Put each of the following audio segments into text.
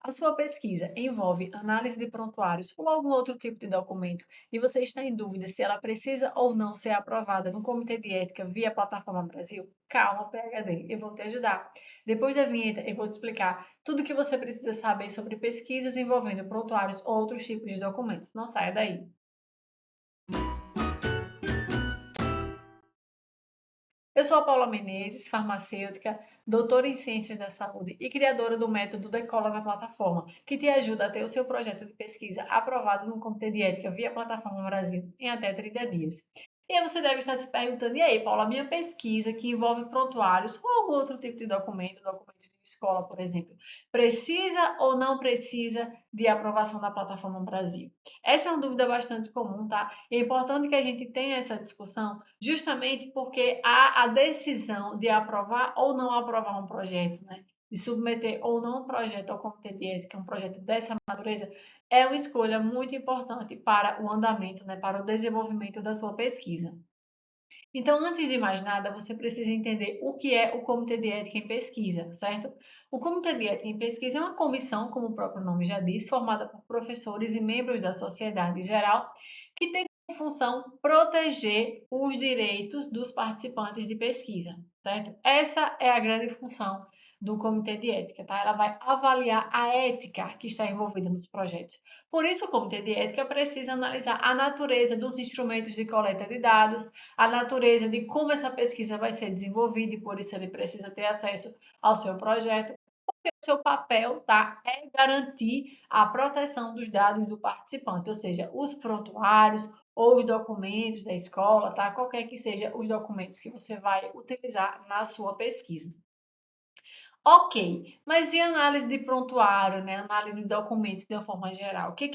A sua pesquisa envolve análise de prontuários ou algum outro tipo de documento e você está em dúvida se ela precisa ou não ser aprovada no Comitê de Ética via Plataforma Brasil? Calma, PhD, eu vou te ajudar. Depois da vinheta, eu vou te explicar tudo o que você precisa saber sobre pesquisas envolvendo prontuários ou outros tipos de documentos. Não saia daí. Eu sou a Paula Menezes, farmacêutica, doutora em Ciências da Saúde e criadora do método Decola na Plataforma, que te ajuda a ter o seu projeto de pesquisa aprovado no Comitê de Ética via Plataforma Brasil em até 30 dias. E aí você deve estar se perguntando, e aí, Paula, a minha pesquisa que envolve prontuários ou algum outro tipo de documento, documento de escola, por exemplo, precisa ou não precisa de aprovação da Plataforma Brasil? Essa é uma dúvida bastante comum, tá? E é importante que a gente tenha essa discussão justamente porque há a decisão de aprovar ou não aprovar um projeto, né? De submeter ou não um projeto ao Comitê de Ética, um projeto dessa natureza, é uma escolha muito importante para o andamento, né, para o desenvolvimento da sua pesquisa. Então, antes de mais nada, você precisa entender o que é o Comitê de Ética em Pesquisa, certo? O Comitê de Ética em Pesquisa é uma comissão, como o próprio nome já diz, formada por professores e membros da sociedade em geral, que tem como função proteger os direitos dos participantes de pesquisa, certo? Essa é a grande função do Comitê de Ética, tá? Ela vai avaliar a ética que está envolvida nos projetos. Por isso, o Comitê de Ética precisa analisar a natureza dos instrumentos de coleta de dados, a natureza de como essa pesquisa vai ser desenvolvida e por isso ele precisa ter acesso ao seu projeto. Porque o seu papel, tá, é garantir a proteção dos dados do participante, ou seja, os prontuários ou os documentos da escola, tá? Qualquer que seja os documentos que você vai utilizar na sua pesquisa. Ok, mas e análise de prontuário, né? Análise de documentos de uma forma geral? O que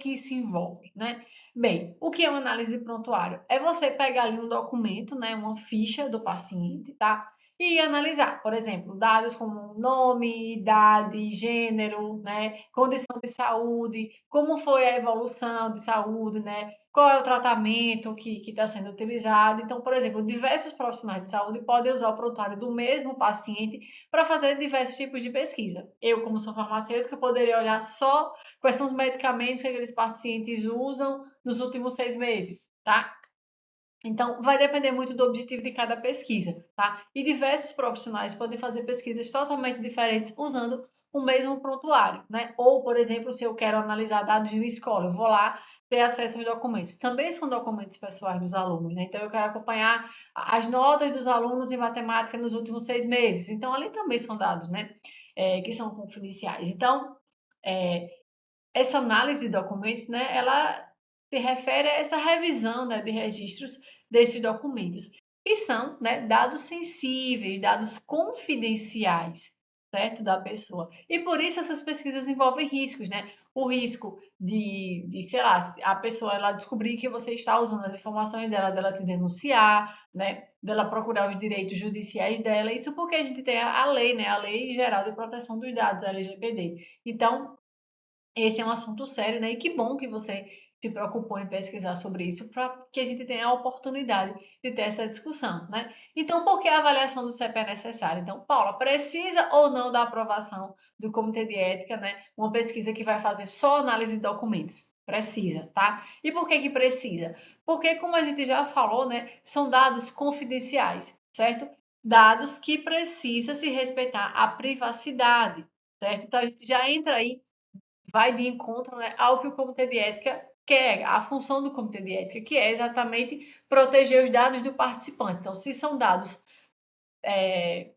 isso envolve, né? Bem, o que é uma análise de prontuário? É você pegar ali um documento, né? Uma ficha do paciente, tá? E analisar, por exemplo, dados como nome, idade, gênero, né? Condição de saúde, como foi a evolução de saúde, né? Qual é o tratamento que está sendo utilizado. Então, por exemplo, diversos profissionais de saúde podem usar o prontuário do mesmo paciente para fazer diversos tipos de pesquisa. Eu, como sou farmacêutica, poderia olhar só quais são os medicamentos que aqueles pacientes usam nos últimos 6 meses, tá? Então, vai depender muito do objetivo de cada pesquisa, tá? E diversos profissionais podem fazer pesquisas totalmente diferentes usando o mesmo prontuário, né? Ou, por exemplo, se eu quero analisar dados de uma escola, eu vou lá ter acesso aos documentos. Também são documentos pessoais dos alunos, né? Então, eu quero acompanhar as notas dos alunos em matemática nos últimos 6 meses. Então, ali também são dados, né? Que são confidenciais. Então, é, essa análise de documentos, né, ela se refere a essa revisão, né, de registros desses documentos, que são, né, dados sensíveis, dados confidenciais, certo, da pessoa. E por isso essas pesquisas envolvem riscos, né? O risco sei lá, a pessoa ela descobrir que você está usando as informações dela te denunciar, né? Dela procurar os direitos judiciais dela. Isso porque a gente tem a lei, né? A Lei Geral de Proteção dos Dados, a LGPD. Então, esse é um assunto sério, né? E que bom que você se preocupou em pesquisar sobre isso para que a gente tenha a oportunidade de ter essa discussão, né? Então, por que a avaliação do CEP é necessária? Então, Paula, precisa ou não da aprovação do Comitê de Ética, né? Uma pesquisa que vai fazer só análise de documentos. Precisa, tá? E por que que precisa? Porque, como a gente já falou, né? São dados confidenciais, certo? Dados que precisa se respeitar a privacidade, certo? Então, a gente já entra aí vai de encontro, né, ao que o Comitê de Ética quer, a função do Comitê de Ética, que é exatamente proteger os dados do participante. Então, se são dados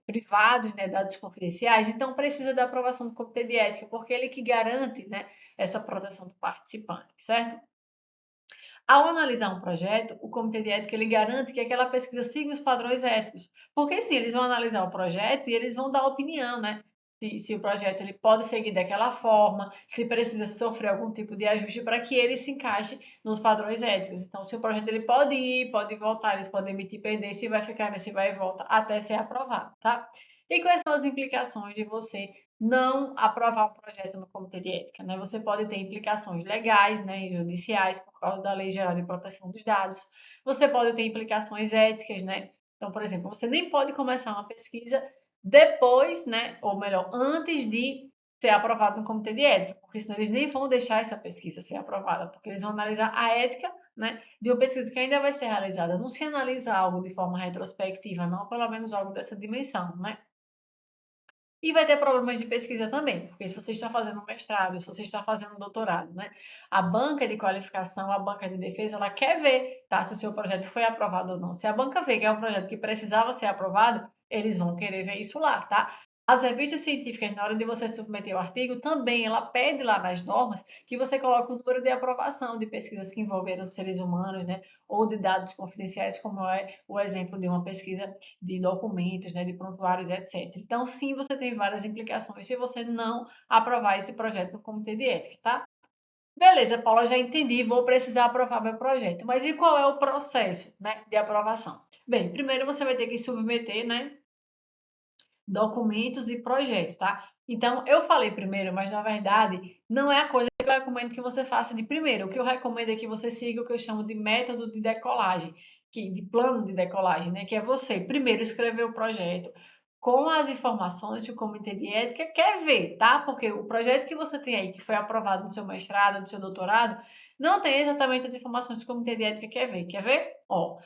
privados, né, dados confidenciais, então precisa da aprovação do Comitê de Ética, porque ele que garante, né, essa proteção do participante, certo? Ao analisar um projeto, o Comitê de Ética ele garante que aquela pesquisa siga os padrões éticos, porque sim, eles vão analisar o projeto e eles vão dar opinião, né? Se o projeto ele pode seguir daquela forma, se precisa sofrer algum tipo de ajuste para que ele se encaixe nos padrões éticos. Então, se o projeto ele pode ir, pode voltar, eles podem emitir pendência se vai ficar nesse vai e volta até ser aprovado, tá? E quais são as implicações de você não aprovar um projeto no Comitê de Ética, né? Você pode ter implicações legais, né, e judiciais por causa da Lei Geral de Proteção dos Dados. Você pode ter implicações éticas, né? Então, por exemplo, você nem pode começar uma pesquisa depois, né, ou melhor, antes de ser aprovado no comitê de ética, porque senão eles nem vão deixar essa pesquisa ser aprovada, porque eles vão analisar a ética, né, de uma pesquisa que ainda vai ser realizada. Não se analisa algo de forma retrospectiva, não, pelo menos algo dessa dimensão, né? E vai ter problemas de pesquisa também, porque se você está fazendo um mestrado, se você está fazendo um doutorado, né? A banca de qualificação, a banca de defesa, ela quer ver, tá? Se o seu projeto foi aprovado ou não. Se a banca vê que é um projeto que precisava ser aprovado, eles vão querer ver isso lá, tá? As revistas científicas, na hora de você submeter o artigo, também ela pede lá nas normas que você coloque o número de aprovação de pesquisas que envolveram seres humanos, né? Ou de dados confidenciais, como é o exemplo de uma pesquisa de documentos, né, de prontuários, etc. Então, sim, você tem várias implicações se você não aprovar esse projeto no comitê de ética, tá? Beleza, Paula, já entendi, vou precisar aprovar meu projeto. Mas e qual é o processo, né, de aprovação? Bem, primeiro você vai ter que submeter, né, documentos e projetos, tá? Então, eu falei primeiro, mas na verdade não é a coisa que eu recomendo que você faça de primeiro. O que eu recomendo é que você siga o que eu chamo de método de decolagem, de plano de decolagem, né? Que é você primeiro escrever o projeto com as informações que o comitê de ética quer ver, tá? Porque o projeto que você tem aí, que foi aprovado no seu mestrado, no seu doutorado, não tem exatamente as informações que o comitê de ética quer ver. Quer ver? Ó,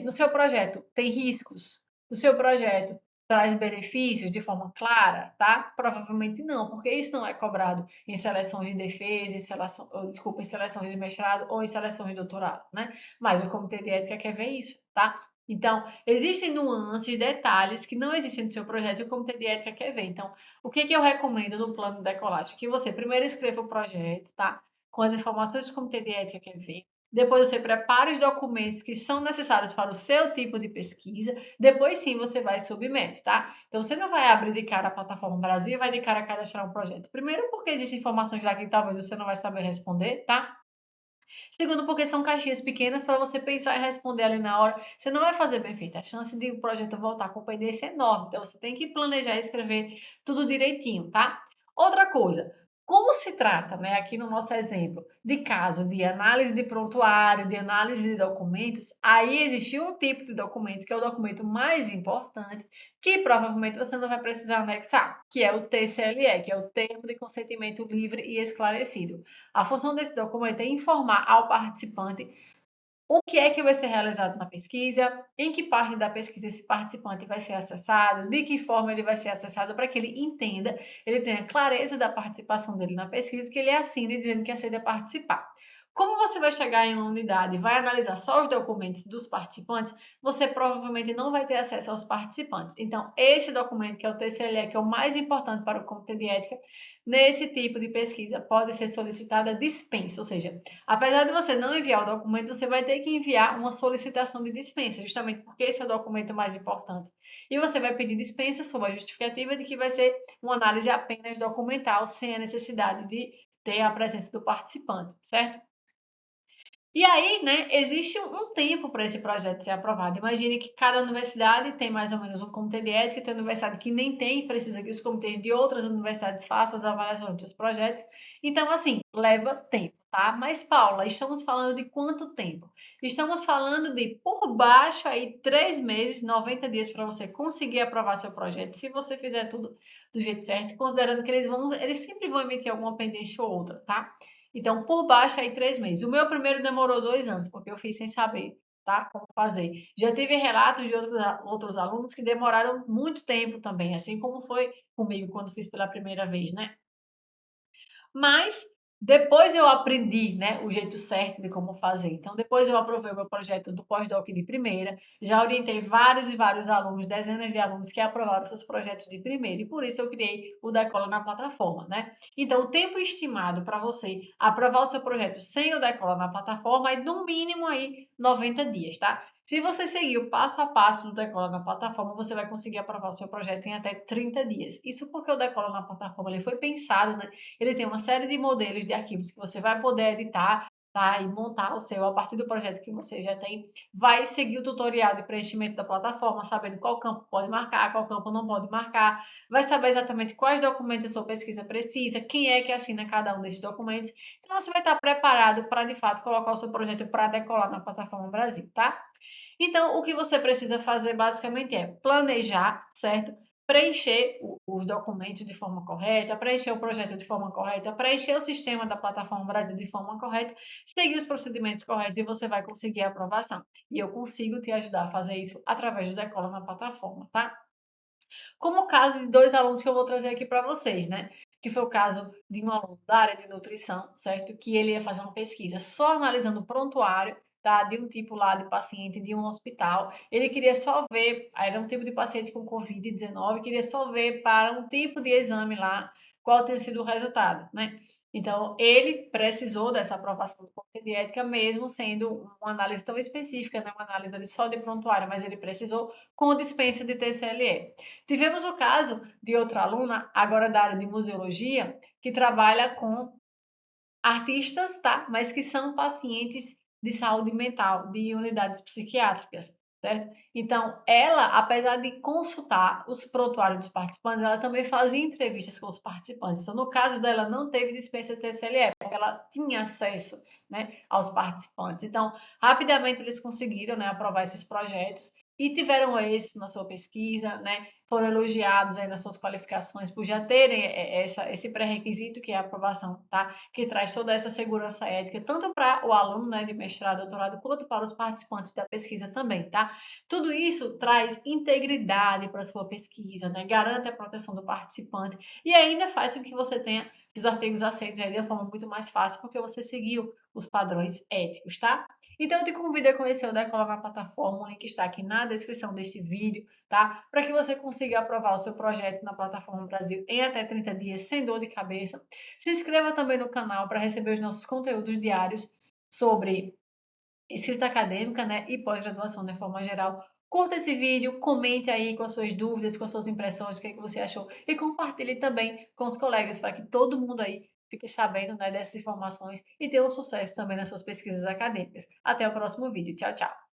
no seu projeto tem riscos, no seu projeto traz benefícios de forma clara, tá? Provavelmente não, porque isso não é cobrado em seleções de defesa, em seleções de mestrado ou em seleções de doutorado, né? Mas o comitê de ética quer ver isso, tá? Então, existem nuances, detalhes que não existem no seu projeto e o comitê de ética quer ver. Então, o que que eu recomendo no plano de decolagem? Que você primeiro escreva o projeto, tá? Com as informações que o comitê de ética quer ver. Depois você prepara os documentos que são necessários para o seu tipo de pesquisa. Depois sim você vai e submete, tá? Então você não vai abrir de cara a plataforma Brasil e vai de cara cadastrar um projeto. Primeiro, porque existem informações lá que talvez você não vai saber responder, tá? Segundo, porque são caixinhas pequenas para você pensar e responder ali na hora. Você não vai fazer bem feito. A chance de o projeto voltar com pendência é enorme. Então você tem que planejar e escrever tudo direitinho, tá? Outra coisa, como se trata, né, aqui no nosso exemplo, de caso de análise de prontuário, de análise de documentos, aí existe um tipo de documento que é o documento mais importante, que provavelmente você não vai precisar anexar, que é o TCLE, que é o Termo de Consentimento Livre e Esclarecido. A função desse documento é informar ao participante o que é que vai ser realizado na pesquisa, em que parte da pesquisa esse participante vai ser acessado, de que forma ele vai ser acessado, para que ele entenda, ele tenha clareza da participação dele na pesquisa, que ele assine dizendo que aceita participar. Como você vai chegar em uma unidade e vai analisar só os documentos dos participantes, você provavelmente não vai ter acesso aos participantes. Então, esse documento, que é o TCLE, que é o mais importante para o comitê de ética, nesse tipo de pesquisa pode ser solicitada dispensa, ou seja, apesar de você não enviar o documento, você vai ter que enviar uma solicitação de dispensa, justamente porque esse é o documento mais importante. E você vai pedir dispensa sob a justificativa de que vai ser uma análise apenas documental, sem a necessidade de ter a presença do participante, certo? E aí, né, existe um tempo para esse projeto ser aprovado. Imagine que cada universidade tem mais ou menos um comitê de ética, tem universidade que nem tem, precisa que os comitês de outras universidades façam as avaliações dos projetos. Então, assim, leva tempo, tá? Mas, Paula, estamos falando de quanto tempo? Estamos falando de, por baixo, aí, 3 meses, 90 dias para você conseguir aprovar seu projeto, se você fizer tudo do jeito certo, considerando que eles sempre vão emitir alguma pendência ou outra, tá? Então, por baixo, aí 3 meses. O meu primeiro demorou 2 anos, porque eu fiz sem saber, tá? Como fazer. Já tive relatos de outros alunos que demoraram muito tempo também, assim como foi comigo quando fiz pela primeira vez, né? Mas depois eu aprendi, né, o jeito certo de como fazer. Então, depois eu aprovei o meu projeto do pós-doc de primeira, já orientei vários e vários alunos, dezenas de alunos que aprovaram seus projetos de primeira, e por isso eu criei o Decola na plataforma, né? Então, o tempo estimado para você aprovar o seu projeto sem o Decola na plataforma é no mínimo aí 90 dias, tá? Se você seguir o passo a passo do Decola na plataforma, você vai conseguir aprovar o seu projeto em até 30 dias. Isso porque o Decola na plataforma ele foi pensado, né? Ele tem uma série de modelos de arquivos que você vai poder editar, tá? E montar o seu a partir do projeto que você já tem. Vai seguir o tutorial de preenchimento da plataforma, sabendo qual campo pode marcar, qual campo não pode marcar. Vai saber exatamente quais documentos a sua pesquisa precisa, quem é que assina cada um desses documentos. Então, você vai estar preparado para, de fato, colocar o seu projeto para decolar na plataforma Brasil, tá? Então, o que você precisa fazer basicamente é planejar, certo? preencher os documentos de forma correta, preencher o projeto de forma correta, preencher o sistema da plataforma Brasil de forma correta, seguir os procedimentos corretos e você vai conseguir a aprovação. E eu consigo te ajudar a fazer isso através do Decola na plataforma, tá? Como o caso de dois alunos que eu vou trazer aqui para vocês, né? Que foi o caso de um aluno da área de nutrição, certo? Que ele ia fazer uma pesquisa só analisando o prontuário, tá? De um tipo lá de paciente de um hospital. Ele queria só ver, era um tipo de paciente com Covid-19, queria só ver para um tipo de exame lá qual tinha sido o resultado, né? Então, ele precisou dessa aprovação do Comitê de Ética, mesmo sendo uma análise tão específica, né? Uma análise ali só de prontuário, mas ele precisou com dispensa de TCLE. Tivemos o caso de outra aluna, agora da área de museologia, que trabalha com artistas, tá? Mas que são pacientes de saúde mental, de unidades psiquiátricas, certo? Então, ela, apesar de consultar os prontuários dos participantes, ela também fazia entrevistas com os participantes. Então, no caso dela, não teve dispensa de TCLE, porque ela tinha acesso, né, aos participantes. Então, rapidamente eles conseguiram, né, aprovar esses projetos e tiveram êxito na sua pesquisa, né? Foram elogiados aí nas suas qualificações por já terem esse pré-requisito que é a aprovação, tá? Que traz toda essa segurança ética, tanto para o aluno, né, de mestrado, doutorado, quanto para os participantes da pesquisa também, tá? Tudo isso traz integridade para a sua pesquisa, né? Garante a proteção do participante e ainda faz com que você tenha os artigos aceitos aí de uma forma muito mais fácil, porque você seguiu os padrões éticos, tá? Então, eu te convido a conhecer o Decola na plataforma, o link está aqui na descrição deste vídeo, tá? Para que você consiga aprovar o seu projeto na plataforma Brasil em até 30 dias, sem dor de cabeça. Se inscreva também no canal para receber os nossos conteúdos diários sobre escrita acadêmica, né, e pós-graduação de forma geral. Curta esse vídeo, comente aí com as suas dúvidas, com as suas impressões, o que é que você achou e compartilhe também com os colegas para que todo mundo aí fique sabendo, né, dessas informações e tenha um sucesso também nas suas pesquisas acadêmicas. Até o próximo vídeo. Tchau, tchau.